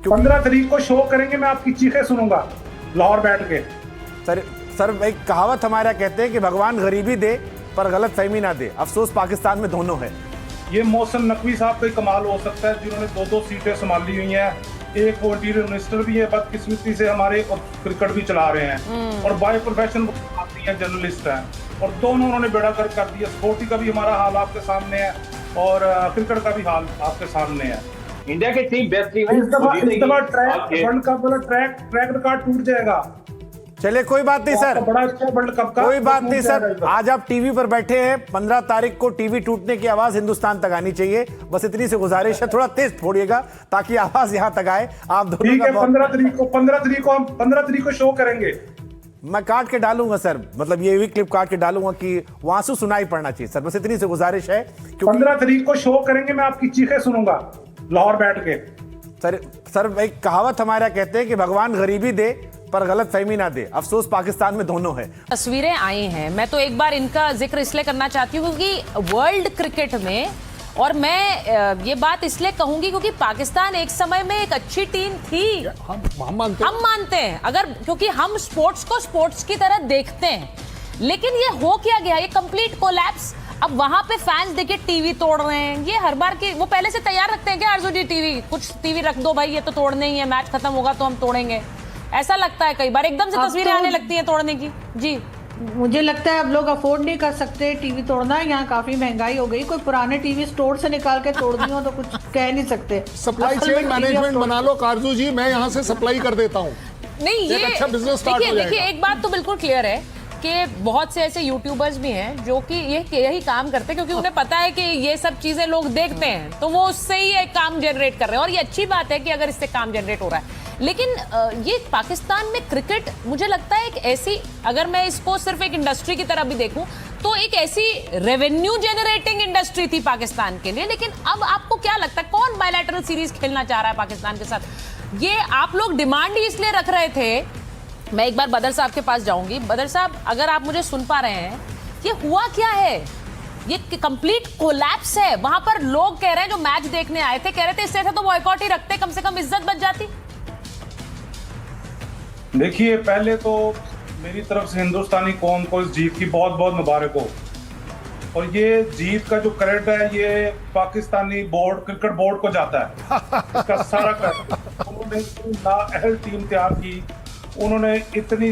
15 तारीख को शो करेंगे, मैं आपकी चीखें सुनूंगा लाहौर बैठ के। सर एक कहावत हमारा कहते हैं कि भगवान गरीबी दे पर गलत फहमी ना दे। अफसोस पाकिस्तान में दोनों है। ये मोहसिन नकवी साहब का कमाल हो सकता है जिन्होंने 2-2 सीटें संभाली हुई हैं। एक वो इंटीरियर मिनिस्टर भी है, बदकिस्मती से हमारे, और क्रिकेट भी चला रहे हैं, और बाय प्रोफेशन जर्नलिस्ट हैं, और दोनों उन्होंने बेड़ा गर्क कर दिया। स्पोर्टी का भी हमारा हाल आपके सामने है, और क्रिकेट का भी हाल आपके सामने है। इंडिया की टीम बेस्ट टीम है। इस दफा वर्ल्ड कप वाला ट्रैक रिकॉर्ड टूट जाएगा। चलिए कोई बात नहीं सर, बड़ा अच्छा वर्ल्ड कप का कोई बात नहीं सर। आज आप टीवी पर बैठे हैं, 15 तारीख को टीवी टूटने की आवाज हिंदुस्तान तक आनी चाहिए। बस इतनी सी गुजारिश है, थोड़ा तेज फोड़िएगा ताकि आवाज यहां तक आए। आप दोनों ठीक का है, 15 तारीख को शो करेंगे। मैं काट के डालूंगा सर, मतलब ये भी क्लिप काट के डालूंगा कि वहां से सुनाई पड़ना चाहिए सर। बस इतनी सी गुजारिश है। 15 तारीख को शो करेंगे, मैं आपकी चीखें सुनूंगा लाहौर बैठ के। सर एक कहावत हमारा कहते हैं कि भगवान गरीबी दे पर गलत फहमी ना दे। अफसोस पाकिस्तान में दोनों है। तस्वीरें आई हैं, मैं तो एक बार इनका जिक्र इसलिए करना चाहती हूँ क्योंकि वर्ल्ड क्रिकेट में, और मैं ये बात इसलिए कहूंगी क्योंकि पाकिस्तान एक समय में एक अच्छी टीम थी। हम मानते हैं, अगर क्योंकि हम स्पोर्ट्स को स्पोर्ट्स की तरह देखते हैं, लेकिन ये हो क्या गया, ये कंप्लीट कोलैप्स। अब वहां पे फैंस देखिए टीवी तोड़ रहे हैं। ये हर बार की वो पहले से तैयार रखते हैं क्या आरजू जी, टीवी कुछ टीवी रख दो भाई, ये तो तोड़ने ही है, मैच खत्म होगा तो हम तोड़ेंगे। ऐसा लगता है कई बार, एकदम से तस्वीरें आने लगती हैं तोड़ने की। जी मुझे लगता है अब लोग अफोर्ड नहीं कर सकते टीवी तोड़ना। यहाँ काफी महंगाई हो गई, कोई पुराने टीवी स्टोर से निकाल के तोड़ दी हो तो कुछ कह नहीं सकते। सप्लाई चेन मैनेजमेंट बना लो कारजू जी, मैं यहाँ से सप्लाई कर देता हूँ। नहीं, ये अच्छा बिजनेस स्टार्ट हो देखिए एक बात तो बिल्कुल क्लियर है कि बहुत से ऐसे यूट्यूबर्स भी हैं जो कि यही काम करते हैं, क्योंकि उन्हें पता है कि ये सब चीजें लोग देखते हैं, तो वो उससे ही एक काम जनरेट कर रहे हैं। और ये अच्छी बात है कि अगर इससे काम जनरेट हो रहा है, लेकिन ये पाकिस्तान में क्रिकेट मुझे लगता है एक ऐसी, अगर मैं इसको सिर्फ एक इंडस्ट्री की तरह भी देखूं तो एक ऐसी रेवेन्यू जनरेटिंग इंडस्ट्री थी पाकिस्तान के लिए। लेकिन अब आपको क्या लगता है, कौन बायलैटरल सीरीज खेलना चाह रहा है पाकिस्तान के साथ? ये आप लोग डिमांड ही इसलिए रख रहे थे। मैं एक बार बदर साहब के पास जाऊंगी। बदर साहब, अगर आप मुझे सुन पा रहे हैं, ये हुआ क्या है? ये कंप्लीट कोलैप्स है। वहां पर लोग कह रहे हैं, जो मैच देखने आए थे कह रहे थे इससे अच्छा तो बॉयकॉट ही रखते, कम से कम इज्जत बच जाती। देखिए, पहले तो मेरी तरफ से हिंदुस्तानी कौम को इस जीत की बहुत बहुत मुबारक हो, और ये जीत का जो क्रेडिट है ये पाकिस्तानी बोर्ड, क्रिकेट बोर्ड को जाता है। इसका सारा क्रेडिट, उन्होंने इतनी नाअहल टीम तैयार की, उन्होंने इतनी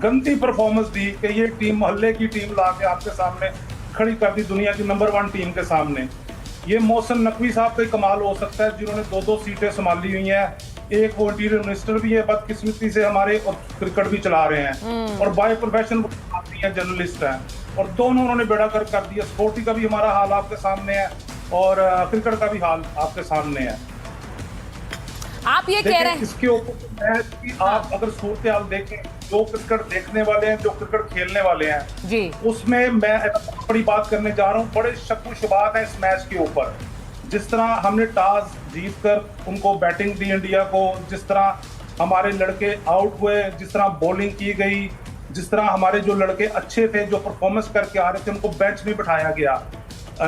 गंदी परफॉर्मेंस दी कि ये टीम मोहल्ले की टीम ला के आपके सामने खड़ी कर दी, दुनिया की नंबर 1 टीम के सामने। ये मोहसिन नकवी साहब का कमाल हो सकता है जिन्होंने 2-2 सीटें संभाली हुई हैं। एक वो इंटीरियर मिनिस्टर भी है, बदकिस्मती से हमारे, और क्रिकेट भी चला रहे हैं, और बाय प्रोफेशन जर्नलिस्ट हैं, और दोनों उन्होंने बेड़ा गर्क कर दिया। स्पोर्टी का भी हमारा हाल आपके सामने है, और क्रिकेट का भी हाल आपके सामने है। आप ये कह रहे हैं इसके ऊपर आप अगर सूरत हाल देखें, जो क्रिकेट देखने वाले हैं, जो क्रिकेट खेलने वाले हैं जी, उसमें मैं बड़ी बात करने जा रहा हूँ। बड़े शक व शुबात है इस मैच के ऊपर। जिस तरह हमने टॉस जीतकर उनको बैटिंग दी इंडिया को, जिस तरह हमारे लड़के आउट हुए, जिस तरह बॉलिंग की गई, जिस तरह हमारे जो लड़के अच्छे थे, जो परफॉर्मेंस करके आ रहे थे, उनको बेंच में बिठाया गया।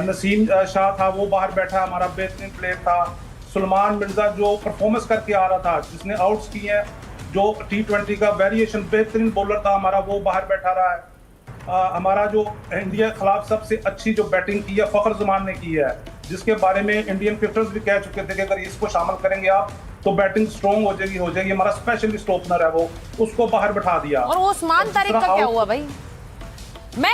नसीम शाह था, वो बाहर बैठा, हमारा बेहतरीन प्लेयर था। सुलेमान मिर्जा जो परफॉर्मेंस करके आ रहा था, जिसने आउट्स किए हैं, जो T20 का वेरिएशन बेहतरीन बॉलर था हमारा, वो बाहर बैठा रहा है। हमारा जो इंडिया के खिलाफ सबसे अच्छी जो बैटिंग की है फखर जमान ने की है, जिसके बारे में इंडियन क्रिकेटर्स भी कह चुके थे कि अगर इसको शामिल करेंगे आप तो बैटिंग स्ट्रॉन्ग हो जाएगी। हमारा स्पेशलिस्ट ओपनर है वो, उसको बाहर बैठा दिया। और उस्मान तारिक का क्या हुआ भाई? मैं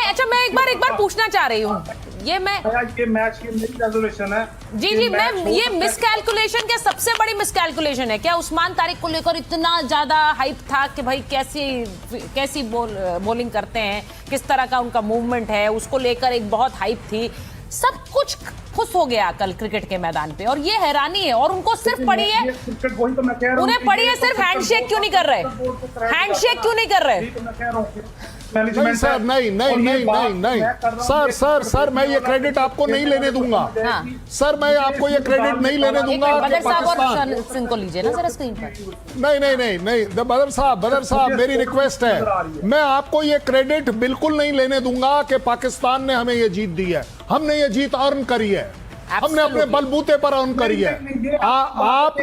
एक बार पूछना चाह रही हूँ, ये मैच की मेरी रेजोल्यूशन है। जी, ये मिसकैलकुलेशन क्या, सबसे बड़ी मिसकैलकुलेशन है क्या? उस्मान तारिक को लेकर इतना ज्यादा हाइप था कि भाई कैसी बॉलिंग करते हैं, किस तरह का उनका मूवमेंट है, उसको लेकर एक बहुत हाइप थी। सब कुछ खुश हो गया कल क्रिकेट के मैदान पे, और ये हैरानी है। और उनको सिर्फ पड़ी है, उन्हें पड़ी है सिर्फ हैंडशेक क्यों नहीं कर रहे? हैंडशेक क्यों नहीं कर रहे? नहीं सर, नहीं सर, मैं ये क्रेडिट आपको नहीं लेने दूंगा। सर, मैं आपको ये क्रेडिट नहीं लेने दूंगा कि पाकिस्तान सिंह को लीजिए ना जरा स्क्रीन पर। नहीं, बदर साहब मेरी रिक्वेस्ट है, मैं आपको ये क्रेडिट बिल्कुल नहीं लेने दूंगा कि पाकिस्तान ने हमें ये जीत दी है। हमने ये जीत अर्न करी है। हमने अपने बलबूते पर अर्न करी है। आप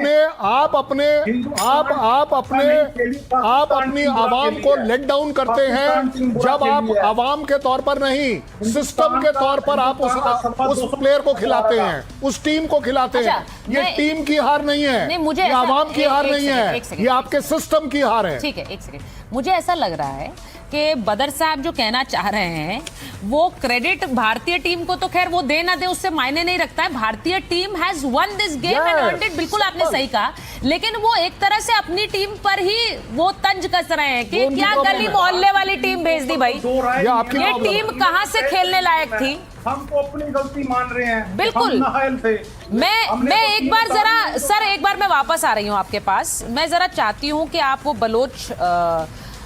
अपनी आवाम को लेट डाउन करते हैं जब आप आवाम के तौर पर नहीं, सिस्टम के तौर पर आप उस प्लेयर को खिलाते हैं, उस टीम को खिलाते हैं। ये टीम की हार नहीं है, ये आवाम की हार नहीं है, ये आपके सिस्टम की हार है। ठीक है, एक सेकंड। मुझे ऐसा लग रहा है कि बदर साहब जो कहना चाह रहे हैं वो क्रेडिट भारतीय टीम को तो खैर वो दे ना दे उससे मायने नहीं रखता है। भारतीय team has one this game and earned it, बिल्कुल आपने सही कहा, लेकिन वो एक तरह से अपनी टीम पर ही वो तंज कस रहे हैं कि क्या गली मोहल्ले वाली टीम भेज दी भाई, ये टीम कहां से खेलने लायक थी। हमको अपनी गलती मान रहे हैं, बिल्कुल। मैं एक बार जरा सर, एक बार मैं वापस आ रही हूँ आपके पास। मैं जरा चाहती हूँ कि आप वो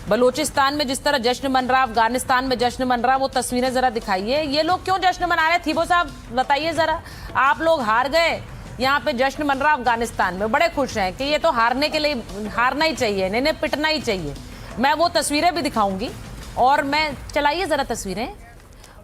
बलोचिस्तान में जिस तरह जश्न मन रहा, अफगानिस्तान में जश्न मन रहा, वो तस्वीरें जरा दिखाइए। ये लोग क्यों जश्न मना रहे? थीबो साहब बताइए जरा, आप लोग हार गए, यहाँ पे जश्न मन रहा अफगानिस्तान में, बड़े खुश हैं कि ये तो हारने के लिए हारना ही चाहिए, इन्हें पिटना ही चाहिए। मैं वो तस्वीरें भी दिखाऊंगी और मैं चलाइए जरा तस्वीरें।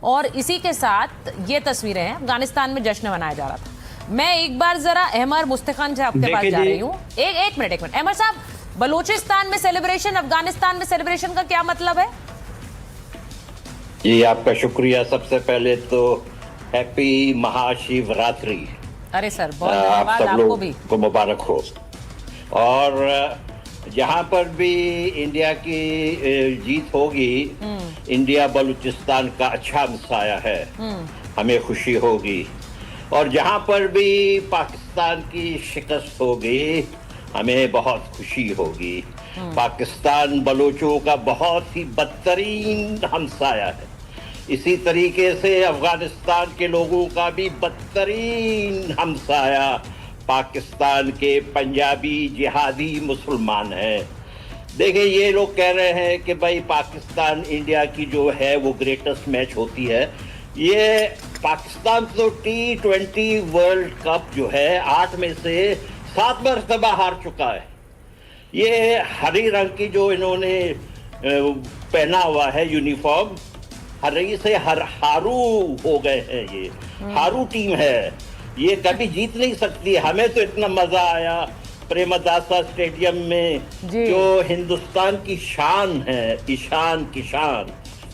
और इसी के साथ ये तस्वीरें हैं, अफगानिस्तान में जश्न मनाया जा रहा था। मैं एक बार जरा अहमर मुस्तखान से आपके पास जा रही हूँ। एक मिनट अहमर साहब, बलूचिस्तान में सेलिब्रेशन, अफगानिस्तान में सेलिब्रेशन का क्या मतलब है? जी आपका शुक्रिया। सबसे पहले तो हैप्पी महाशिवरात्रि। अरे सर बहुत धन्यवाद, आपको भी को मुबारक हो। और जहां पर भी इंडिया की जीत होगी, इंडिया बलूचिस्तान का अच्छा हमसाया है, हमें खुशी होगी। और जहां पर भी पाकिस्तान की शिकस्त होगी, हमें बहुत खुशी होगी। पाकिस्तान बलोचों का बहुत ही बदतरीन हमसाया है। इसी तरीके से अफगानिस्तान के लोगों का भी बदतरीन हमसाया पाकिस्तान के पंजाबी जिहादी मुसलमान हैं। देखिए, ये लोग कह रहे हैं कि भाई पाकिस्तान इंडिया की जो है वो ग्रेटेस्ट मैच होती है। ये पाकिस्तान तो T20 वर्ल्ड कप जो है 8 में से 7 मरतबा हार चुका है। ये हरी रंग की जो इन्होंने पहना हुआ है यूनिफॉर्म, हरी से हारू हो गए हैं। ये हारू टीम है, ये कभी जीत नहीं सकती। हमें तो इतना मजा आया प्रेमदासा स्टेडियम में, जो हिंदुस्तान की शान है, ईशान किशान,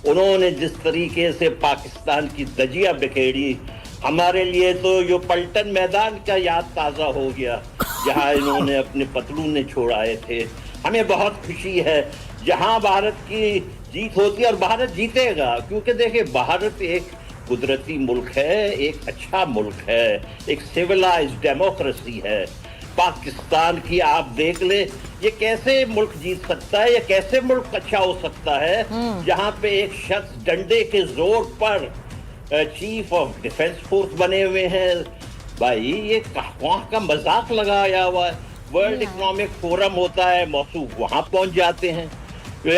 उन्होंने जिस तरीके से पाकिस्तान की दजिया बिखेरी, हमारे लिए तो यो पलटन मैदान का याद ताज़ा हो गया जहां इन्होंने अपने पतलूने छोड़ाए थे। हमें बहुत खुशी है जहां भारत की जीत होती है, और भारत जीतेगा, क्योंकि देखिए भारत एक कुदरती मुल्क है, एक अच्छा मुल्क है, एक सिविलाइज्ड डेमोक्रेसी है। पाकिस्तान की आप देख ले, ये कैसे मुल्क जीत सकता है, ये कैसे मुल्क अच्छा हो सकता है जहां पे एक शख्स डंडे के जोर पर चीफ ऑफ डिफेंस फोर्स बने हुए हैं। भाई ये वहाँ का मजाक लगाया हुआ है। वर्ल्ड इकोनॉमिक फोरम होता है, मौसूफ वहां पहुंच जाते हैं।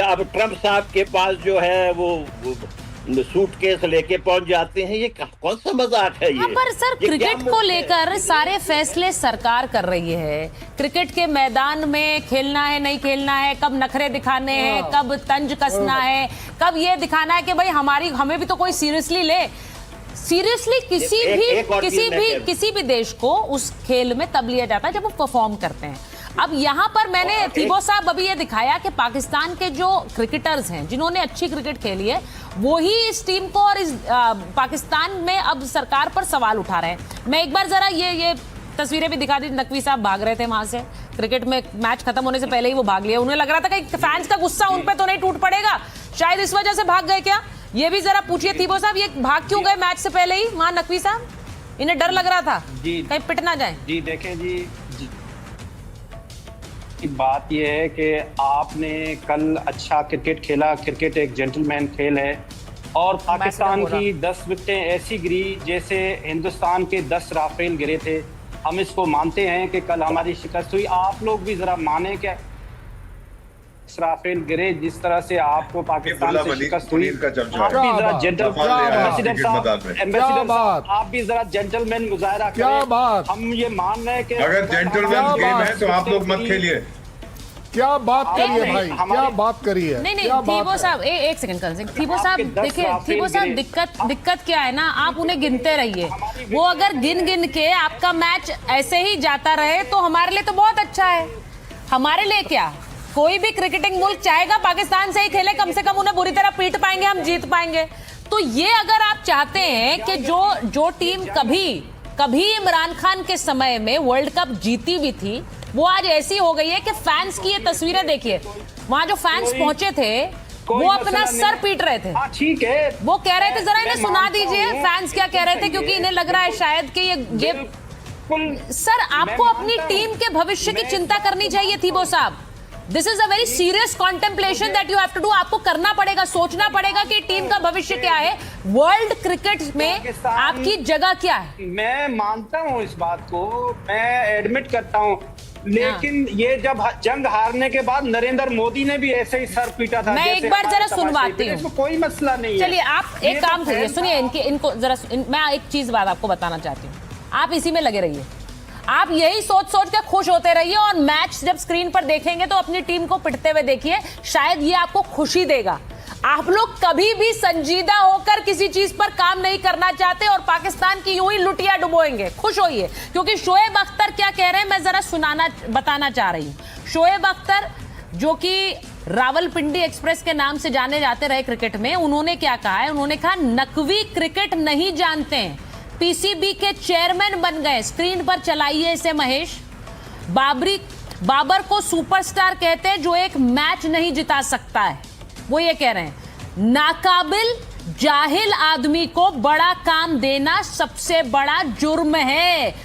अब ट्रंप साहब के पास जो है वो सूटकेस लेके पहुंच जाते हैं। ये कौन सा मजाक है ये? पर सर, क्रिकेट को लेकर सारे फैसले सरकार कर रही है। क्रिकेट के मैदान में खेलना है नहीं खेलना है, कब नखरे दिखाने हैं, कब तंज कसना है, कब ये दिखाना है कि भाई हमें भी तो कोई सीरियसली ले। सीरियसली किसी भी देश को उस खेल में तब लिया जाता है जब वो परफॉर्म करते हैं। अब यहाँ पर मैंने थीबो साहब अभी ये दिखाया कि पाकिस्तान के जो क्रिकेटर्स हैं जिन्होंने अच्छी क्रिकेट खेली है, वो ही इस टीम को और इस पाकिस्तान में अब सरकार पर सवाल उठा रहे हैं। मैं एक बार जरा ये तस्वीरें भी दिखा दी। नकवी साहब भाग रहे थे वहां से, क्रिकेट में मैच खत्म होने से पहले ही वो भाग लिया। उन्हें लग रहा था कि फैंस का गुस्सा उन पे तो नहीं टूट पड़ेगा, शायद इस वजह से भाग गए क्या? ये भी जरा पूछिए थीबो साहब, ये भाग क्यों गए मैच से पहले ही वहां नकवी साहब? इन्हें डर लग रहा था कहीं पिट ना जाए। जी देखें जी, बात यह है कि आपने कल अच्छा क्रिकेट खेला, क्रिकेट एक जेंटलमैन खेल है, और पाकिस्तान की 10 विकेटें ऐसी गिरी जैसे हिंदुस्तान के 10 राफेल गिरे थे। हम इसको मानते हैं कि कल हमारी शिकस्त हुई। आप लोग भी जरा माने कि राफेल गिरे जिस तरह से आपको पाकिस्तान से शिकस्त हुई, आप भी जरा एम्बेसडर साहब, आप भी जरा जेंटलमैन मुजाहरा करें। हम ये मान रहे हैं कि अगर जेंटलमैन गेम है तो आप लोग मत खेलिए। क्या बात करी है भाई, क्या बात करी है। नहीं थीबो साहब एक सेकंड कर सकते। थीबो साहब देखिए, थीबो साहब दिक्कत क्या है ना, आप उन्हें गिनते रहिए। वो अगर गिन के आपका मैच ऐसे ही जाता रहे तो हमारे लिए तो बहुत अच्छा है। हमारे लिए क्या, कोई भी क्रिकेटिंग मुल्क चाहेगा पाकिस्तान से ही खेले, कम से कम उन्हें बुरी तरह पीट पाएंगे, हम जीत पाएंगे। तो ये अगर आप चाहते हैं कि जो टीम कभी इमरान खान के समय में वर्ल्ड कप जीती भी थी, वो आज ऐसी हो गई है कि फैंस की ये तस्वीरें देखिए, वहां जो फैंस पहुंचे थे वो अपना सर पीट रहे थे। ठीक है, वो कह रहे थे, जरा इन्हें सुना दीजिए फैंस क्या कह रहे थे, क्योंकि इन्हें लग रहा है शायद कि ये सर, आपको अपनी टीम के भविष्य की चिंता करनी चाहिए थीबो साहब। This is a very serious contemplation that you have to do. आपको करना पड़ेगा, सोचना पड़ेगा कि टीम का भविष्य क्या है, वर्ल्ड क्रिकेट में आपकी जगह क्या है। मैं मानता हूं इस बात को, मैं एडमिट करता हूं, लेकिन ये जब जंग हारने के बाद नरेंद्र मोदी ने भी ऐसे ही सर पीटा था। मैं एक बार जरा सुनवाती हूँ, कोई मसला नहीं है। चलिए आप एक काम करिए, सुनिए इनको जरा, मैं एक चीज बात आपको बताना चाहती हूँ, आप इसी में लगे रहिए, आप यही सोच के खुश होते रहिए, और मैच जब स्क्रीन पर देखेंगे तो अपनी टीम को पिटते हुए देखिए, शायद ये आपको खुशी देगा। आप लोग कभी भी संजीदा होकर किसी चीज पर काम नहीं करना चाहते और पाकिस्तान की यूं ही लुटिया डुबोएंगे। खुश होइए, क्योंकि शोएब अख्तर क्या कह रहे हैं मैं जरा बताना चाह रही हूं। शोएब अख्तर जो कि रावलपिंडी एक्सप्रेस के नाम से जाने जाते रहे क्रिकेट में, उन्होंने क्या कहा है, उन्होंने कहा नकवी क्रिकेट नहीं जानते हैं, पीसीबी के चेयरमैन बन गए। स्क्रीन पर चलाइए इसे महेश। बाबर को सुपरस्टार कहते हैं जो एक मैच नहीं जिता सकता है, वो ये कह रहे हैं। नाकाबिल जाहिल आदमी को बड़ा काम देना सबसे बड़ा जुर्म है।